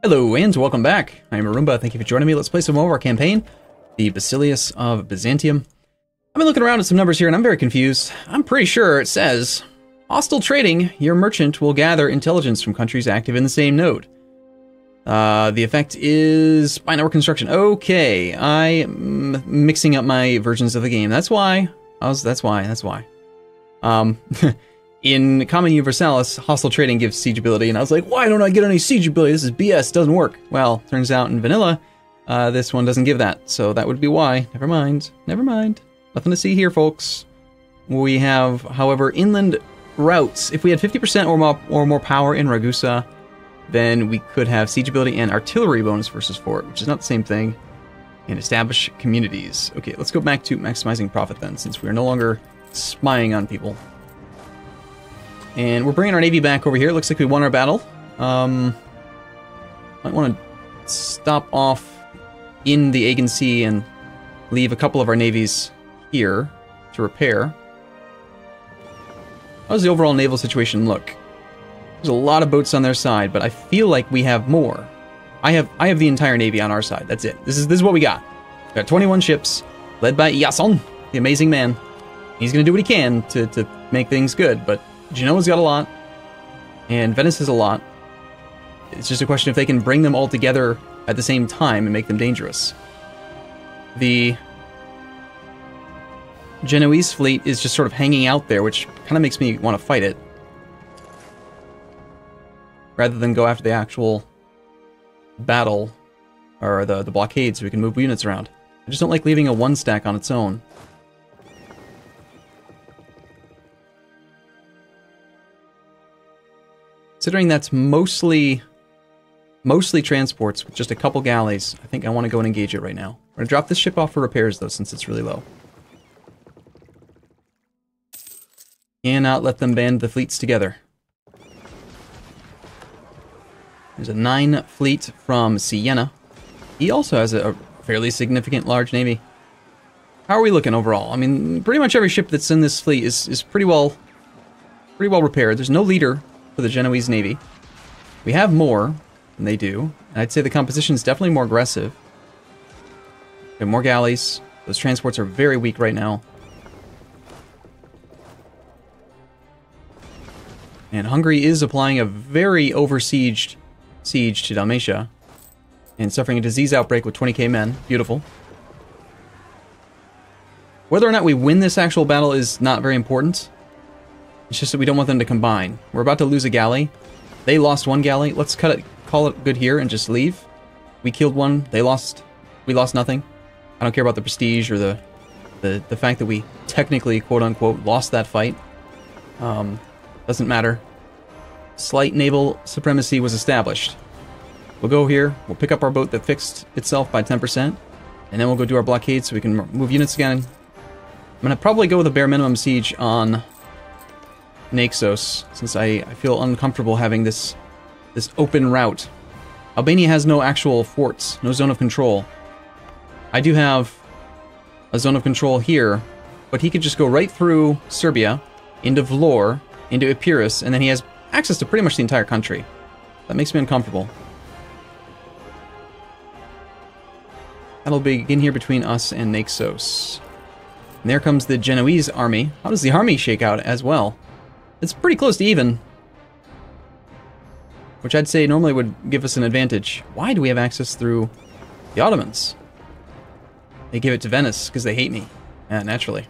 Hello and welcome back. I am Arumba. Thank you for joining me. Let's play some more of our campaign, the Basileus of Byzantium. I've been looking around at some numbers here and I'm very confused. I'm pretty sure it says, hostile trading, your merchant will gather intelligence from countries active in the same node. The effect is by network construction. Okay, I'm mixing up my versions of the game. That's why. That's why. In Common Universalis, hostile trading gives siege ability, and I was like, why don't I get any siege ability? This is BS, doesn't work. Well, turns out in vanilla, this one doesn't give that, so that would be why. Never mind. Nothing to see here, folks. We have, however, inland routes. If we had 50% or more power in Ragusa, then we could have siege ability and artillery bonus versus fort, which is not the same thing. And establish communities. Okay, let's go back to maximizing profit then, since we are no longer spying on people. And we're bringing our navy back over here. It looks like we won our battle. Might want to stop off in the Aegean Sea and leave a couple of our navies here to repair. How does the overall naval situation look? There's a lot of boats on their side, but I feel like we have more. I have the entire navy on our side. That's it. This is what we got. We got 21 ships, led by Iason, the amazing man. He's going to do what he can to make things good, but Genoa's got a lot, and Venice has a lot. It's just a question if they can bring them all together at the same time and make them dangerous. The Genoese fleet is just sort of hanging out there, which kind of makes me want to fight it, rather than go after the actual battle, or the blockade, so we can move units around. I just don't like leaving a one stack on its own. Considering that's mostly transports with just a couple galleys, I think I want to go and engage it right now. We're going to drop this ship off for repairs, though, since it's really low. Cannot let them band the fleets together. There's a 9 fleet from Siena. He also has a fairly significant large navy. How are we looking overall? I mean, pretty much every ship that's in this fleet is pretty well repaired. There's no leader for the Genoese navy. We have more than they do, and I'd say the composition is definitely more aggressive. We have more galleys. Those transports are very weak right now. And Hungary is applying a very over-sieged siege to Dalmatia and suffering a disease outbreak with 20k men. Beautiful. Whether or not we win this actual battle is not very important. It's just that we don't want them to combine. We're about to lose a galley. They lost one galley. Let's call it good here and just leave. We killed one. They lost. We lost nothing. I don't care about the prestige or the fact that we technically, quote unquote, lost that fight. Doesn't matter. Slight naval supremacy was established. We'll go here. We'll pick up our boat that fixed itself by 10%, and then we'll go do our blockade so we can move units again. I'm gonna probably go with a bare minimum siege on Naxos, since I feel uncomfortable having this open route. Albania has no actual forts, no zone of control. I do have a zone of control here, but he could just go right through Serbia, into Vlor, into Epirus, and then he has access to pretty much the entire country. That makes me uncomfortable. That'll begin here between us and Naxos. And there comes the Genoese army. How does the army shake out as well? It's pretty close to even, which I'd say normally would give us an advantage. Why do we have access through the Ottomans? They give it to Venice because they hate me. Yeah, naturally.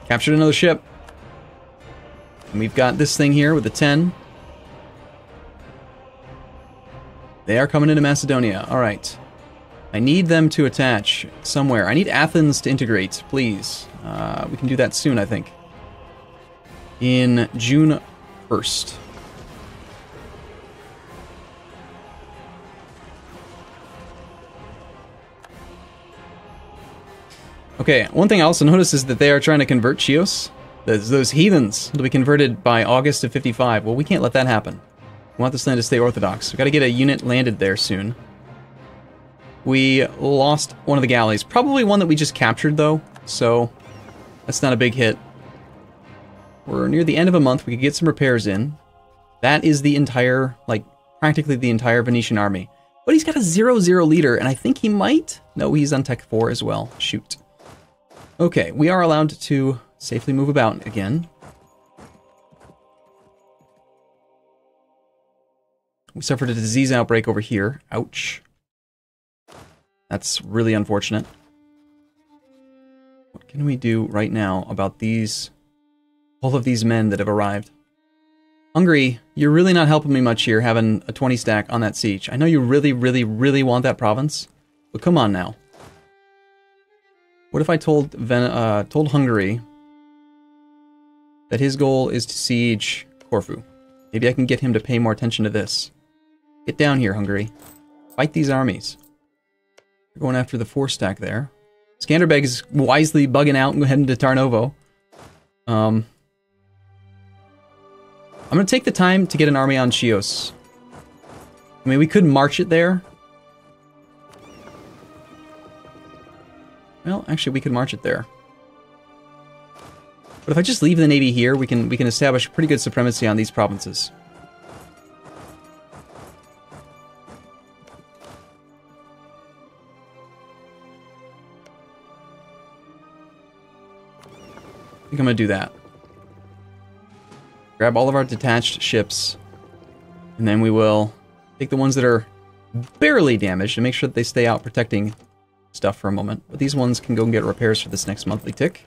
Captured another ship. And we've got this thing here with the 10. They are coming into Macedonia. All right. I need them to attach somewhere. I need Athens to integrate, please. We can do that soon, I think. In June 1st. Okay, one thing I also noticed is that they are trying to convert Chios. Those heathens will be converted by August of 55. Well, we can't let that happen. We want this land to stay orthodox. We've got to get a unit landed there soon. We lost one of the galleys. Probably one that we just captured, though. So That's not a big hit. We're near the end of a month. We could get some repairs in. That is the entire, like, practically the entire Venetian army. But he's got a 0-0 leader, and I think he might... No, he's on Tech 4 as well. Shoot. Okay, we are allowed to safely move about again. We suffered a disease outbreak over here. Ouch. That's really unfortunate. What can we do right now about these... all of these men that have arrived? Hungary, you're really not helping me much here, having a 20 stack on that siege. I know you really, really, really want that province, but come on now. What if I told Hungary that his goal is to siege Corfu? Maybe I can get him to pay more attention to this. Get down here, Hungary. Fight these armies. We're going after the 4 stack there. Skanderbeg is wisely bugging out and heading to Tarnovo. I'm going to take the time to get an army on Chios. I mean, we could march it there. Well, actually, we could march it there. But if I just leave the navy here, we can establish pretty good supremacy on these provinces. I think I'm going to do that. Grab all of our detached ships, and then we will take the ones that are barely damaged and make sure that they stay out protecting stuff for a moment. But these ones can go and get repairs for this next monthly tick.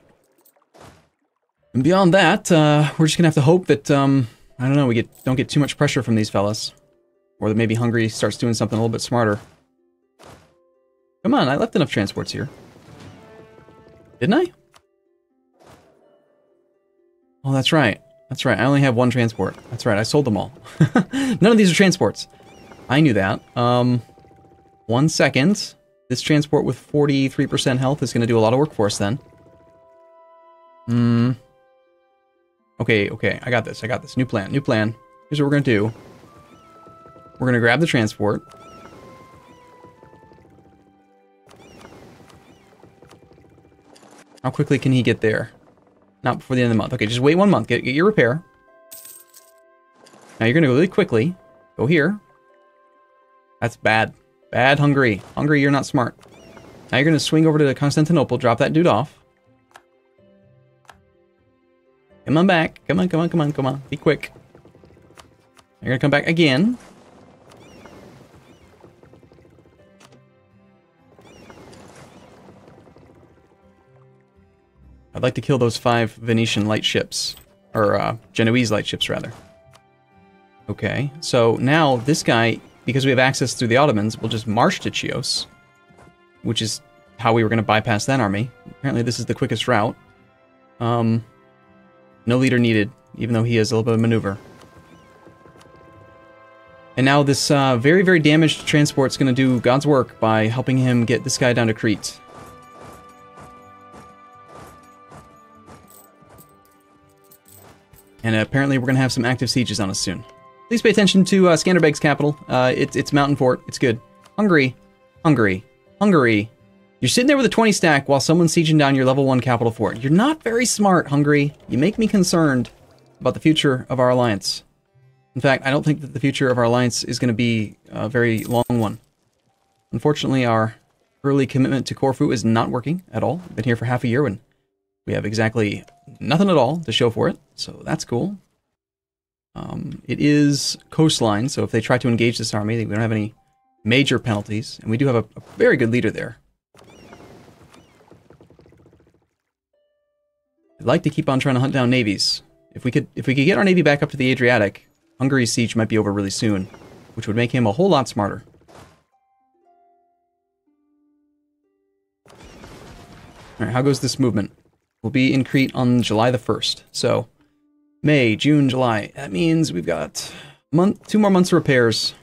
And beyond that, we're just going to have to hope that, I don't know, we don't get too much pressure from these fellas. Or that maybe Hungary starts doing something a little bit smarter. Come on, I left enough transports here. Didn't I? Oh, that's right. That's right, I only have 1 transport. That's right, I sold them all. None of these are transports. I knew that. 1 second. This transport with 43% health is going to do a lot of work for us then. Okay, I got this, New plan. Here's what we're going to do. We're going to grab the transport. How quickly can he get there? Not before the end of the month. Okay, just wait 1 month. Get your repair. Now you're going to go really quickly. Go here. That's bad. Bad, Hungary. Hungary, you're not smart. Now you're going to swing over to Constantinople. Drop that dude off. Come on back. Come on. Be quick. You're going to come back again. I'd like to kill those 5 Venetian light ships. Or, Genoese light ships, rather. Okay, so now this guy, because we have access through the Ottomans, will just march to Chios. Which is how we were going to bypass that army. Apparently this is the quickest route. No leader needed, even though he has a little bit of maneuver. And now this very, very damaged transport's going to do God's work by helping him get this guy down to Crete. And apparently we're going to have some active sieges on us soon. Please pay attention to Skanderbeg's capital. It's Mountain Fort. It's good. Hungary. You're sitting there with a 20 stack while someone's sieging down your level 1 capital fort. You're not very smart, Hungary. You make me concerned about the future of our alliance. In fact, I don't think that the future of our alliance is going to be a very long one. Unfortunately, our early commitment to Corfu is not working at all. We've been here for half a year and we have exactly nothing at all to show for it, so that's cool. It is coastline, so if they try to engage this army, we don't have any major penalties, and we do have a very good leader there. I'd like to keep on trying to hunt down navies. If we could get our navy back up to the Adriatic, Hungary's siege might be over really soon, which would make him a whole lot smarter. Alright, how goes this movement? We'll be in Crete on July the 1st, so May, June, July. That means we've got 2 more months of repairs.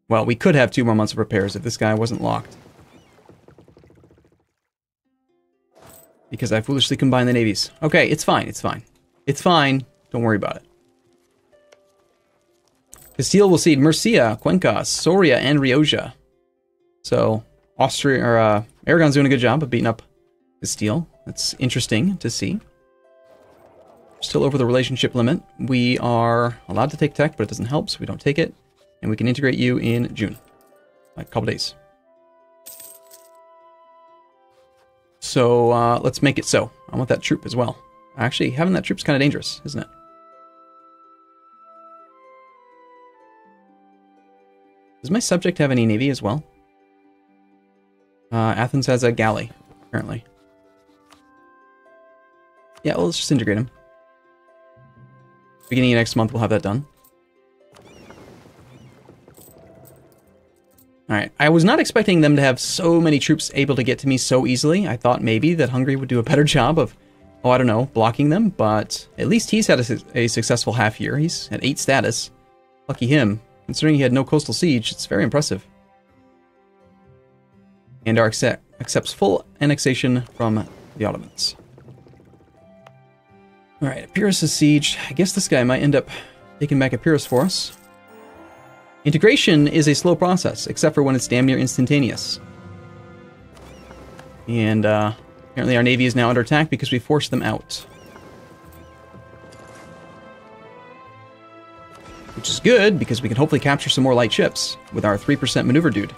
Well, we could have 2 more months of repairs if this guy wasn't locked. Because I foolishly combined the navies. Okay, it's fine, it's fine. It's fine. Don't worry about it. Castile will cede Murcia, Cuenca, Soria, and Rioja. So Austria or Aragon's doing a good job of beating up Castile. That's interesting to see. Still over the relationship limit. We are allowed to take tech, but it doesn't help, so we don't take it. And we can integrate you in June. Like a couple days. So let's make it so. I want that troop as well. Actually, having that troop's kind of dangerous, isn't it? Does my subject have any navy as well? Athens has a galley, apparently. Yeah, well, let's just integrate him. Beginning of next month, we'll have that done. Alright, I was not expecting them to have so many troops able to get to me so easily. I thought maybe that Hungary would do a better job of, oh, I don't know, blocking them, but at least he's had a successful half year. He's at 8 status. Lucky him. Considering he had no coastal siege, it's very impressive. And accepts full annexation from the Ottomans. Alright, Epirus is sieged. I guess this guy might end up taking back Epirus for us. Integration is a slow process, except for when it's damn near instantaneous. And apparently our navy is now under attack because we forced them out. Which is good, because we can hopefully capture some more light ships with our 3% maneuver dude.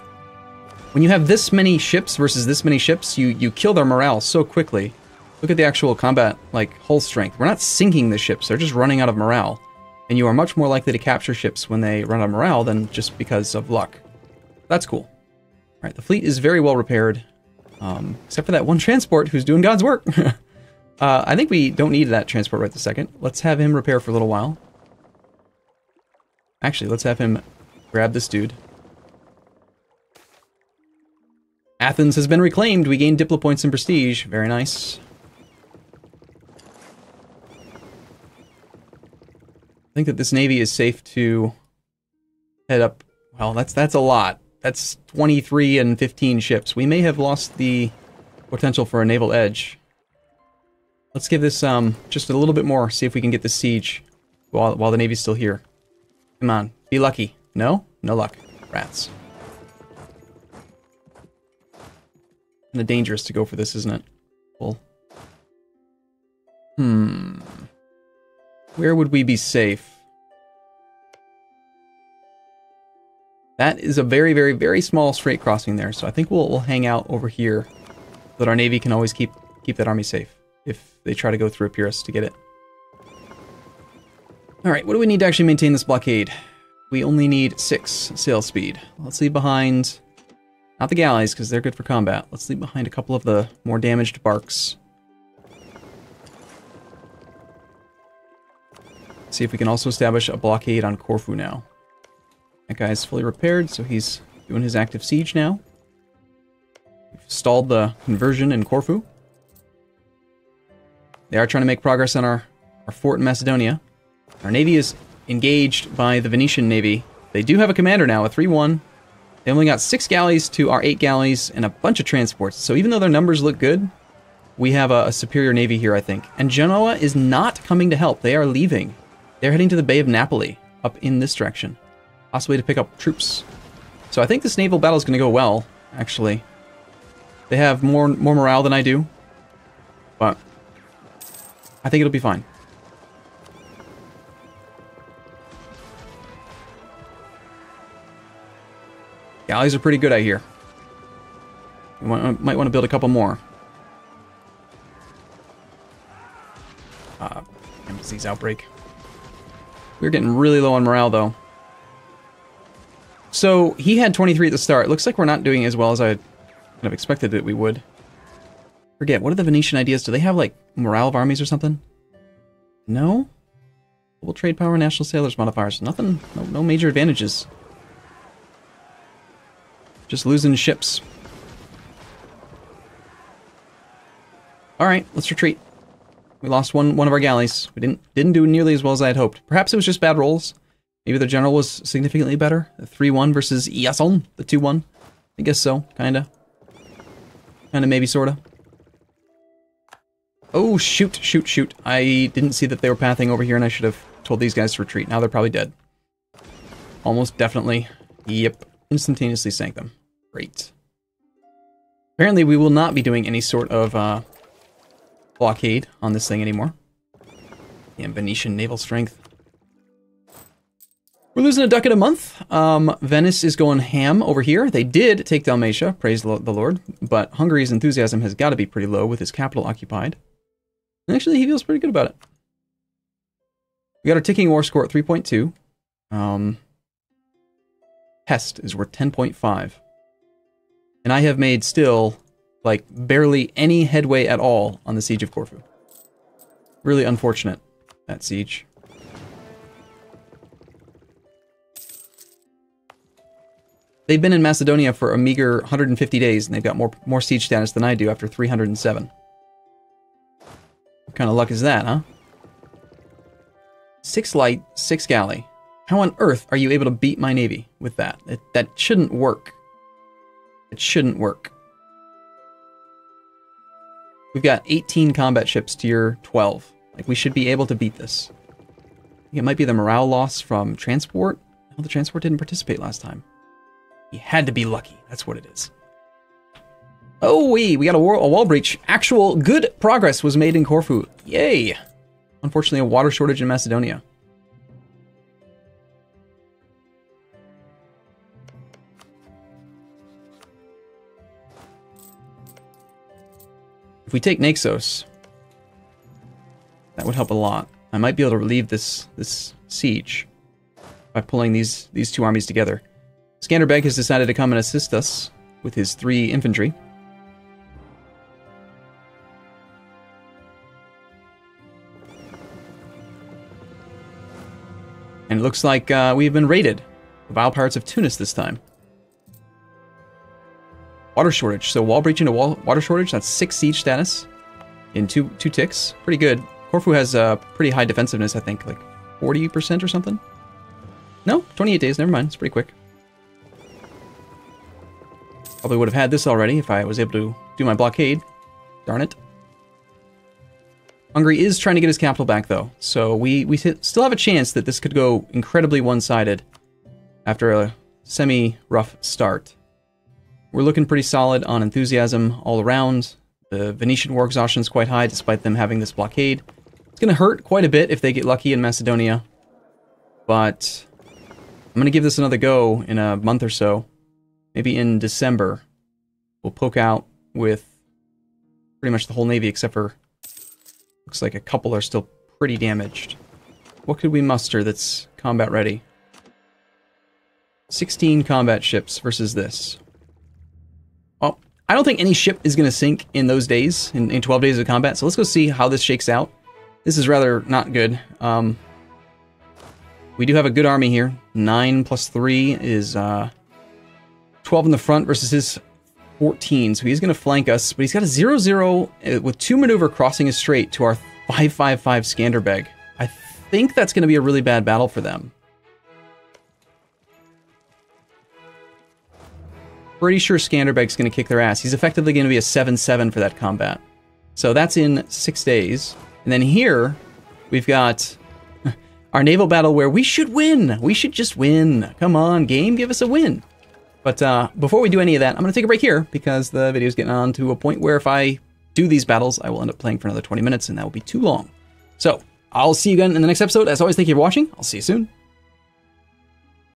When you have this many ships versus this many ships, you kill their morale so quickly. Look at the actual combat, like, hull strength. We're not sinking the ships, they're just running out of morale. And you are much more likely to capture ships when they run out of morale than just because of luck. That's cool. Alright, the fleet is very well repaired. Except for that one transport who's doing God's work. I think we don't need that transport right this second. Let's have him repair for a little while. Actually, let's have him grab this dude. Athens has been reclaimed. We gained Diplo points and prestige. Very nice. I think that this navy is safe to head up. Well, that's a lot. That's 23 and 15 ships. We may have lost the potential for a naval edge. Let's give this just a little bit more. See if we can get this siege while the navy's still here. Come on, be lucky. No? No luck. Rats. Kind of dangerous to go for this, isn't it? Well. Where would we be safe? That is a very, very, very small strait crossing there, so I think we'll hang out over here so that our navy can always keep that army safe if they try to go through Epirus to get it. Alright, what do we need to actually maintain this blockade? We only need 6 sail speed. Let's leave behind, not the galleys, because they're good for combat. Let's leave behind a couple of the more damaged barks. See if we can also establish a blockade on Corfu now. That guy's fully repaired, so he's doing his active siege now. We've stalled the conversion in Corfu. They are trying to make progress on our fort in Macedonia. Our navy is engaged by the Venetian navy. They do have a commander now, a 3-1. They only got 6 galleys to our 8 galleys and a bunch of transports. So even though their numbers look good, we have a superior navy here, I think. And Genoa is not coming to help. They are leaving. They're heading to the Bay of Napoli, up in this direction. Possibly to pick up troops. So I think this naval battle is going to go well, actually. They have more morale than I do. But I think it'll be fine. Galleys are pretty good, I hear. We might want to build a couple more. Disease outbreak. We're getting really low on morale, though. So, he had 23 at the start. Looks like we're not doing as well as I kind of expected that we would. Forget, what are the Venetian ideas? Do they have, like, morale of armies or something? No? Global trade power, national sailors modifiers. Nothing, no major advantages. Just losing ships. Alright, let's retreat. We lost one of our galleys. We didn't do nearly as well as I had hoped. Perhaps it was just bad rolls. Maybe the general was significantly better. The 3-1 versus Iason, the 2-1. I guess so, kinda. Kinda, maybe, sorta. Oh, shoot. I didn't see that they were pathing over here, and I should have told these guys to retreat. Now they're probably dead. almost definitely. Yep. Instantaneously sank them. Great. Apparently we will not be doing any sort of blockade on this thing anymore. Damn Venetian naval strength. We're losing a ducat a month. Venice is going ham over here. They did take Dalmatia, praise the Lord, but Hungary's enthusiasm has got to be pretty low with his capital occupied. And actually, he feels pretty good about it. We got our ticking war score at 3.2. Pest is worth 10.5. And I have made still, like, barely any headway at all on the siege of Corfu. Really unfortunate, that siege. They've been in Macedonia for a meager 150 days, and they've got more siege status than I do after 307. What kind of luck is that, huh? 6 light, 6 galley. How on earth are you able to beat my navy with that? That shouldn't work. It shouldn't work. We've got 18 combat ships to your 12. Like, we should be able to beat this. I think it might be the morale loss from transport. Oh, the transport didn't participate last time. He had to be lucky. That's what it is. Oh, we got a wall breach. Actual good progress was made in Corfu. Yay! Unfortunately, a water shortage in Macedonia. If we take Naxos, that would help a lot. I might be able to relieve this siege by pulling these two armies together. Skanderbeg has decided to come and assist us with his 3 infantry. And it looks like we've been raided. The Vile Pirates of Tunis this time. Water shortage. So wall breach into water shortage. That's 6 siege status in two ticks. Pretty good. Corfu has pretty high defensiveness, I think. Like 40% or something? No, 28 days. Never mind. It's pretty quick. Probably would have had this already if I was able to do my blockade. Darn it. Hungary is trying to get his capital back, though. So we still have a chance that this could go incredibly one-sided after a semi-rough start. We're looking pretty solid on enthusiasm all around. The Venetian war exhaustion is quite high, despite them having this blockade. It's going to hurt quite a bit if they get lucky in Macedonia. But I'm going to give this another go in a month or so. Maybe in December, we'll poke out with pretty much the whole navy, except for, looks like a couple are still pretty damaged. What could we muster that's combat ready? 16 combat ships versus this. Well, I don't think any ship is going to sink in those days, in 12 days of combat, so let's go see how this shakes out. This is rather not good. We do have a good army here. 9 plus 3 is 12 in the front versus his 14, so he's going to flank us, but he's got a 0-0 with 2 maneuver crossing a strait to our 5-5-5 Skanderbeg. I think that's going to be a really bad battle for them. Pretty sure Skanderbeg's going to kick their ass. He's effectively going to be a 7-7 for that combat. So that's in 6 days. And then here, we've got our naval battle where we should win. We should just win. Come on, game, give us a win. But before we do any of that, I'm going to take a break here because the video is getting on to a point where if I do these battles, I will end up playing for another 20 minutes and that will be too long. So I'll see you again in the next episode. As always, thank you for watching. I'll see you soon.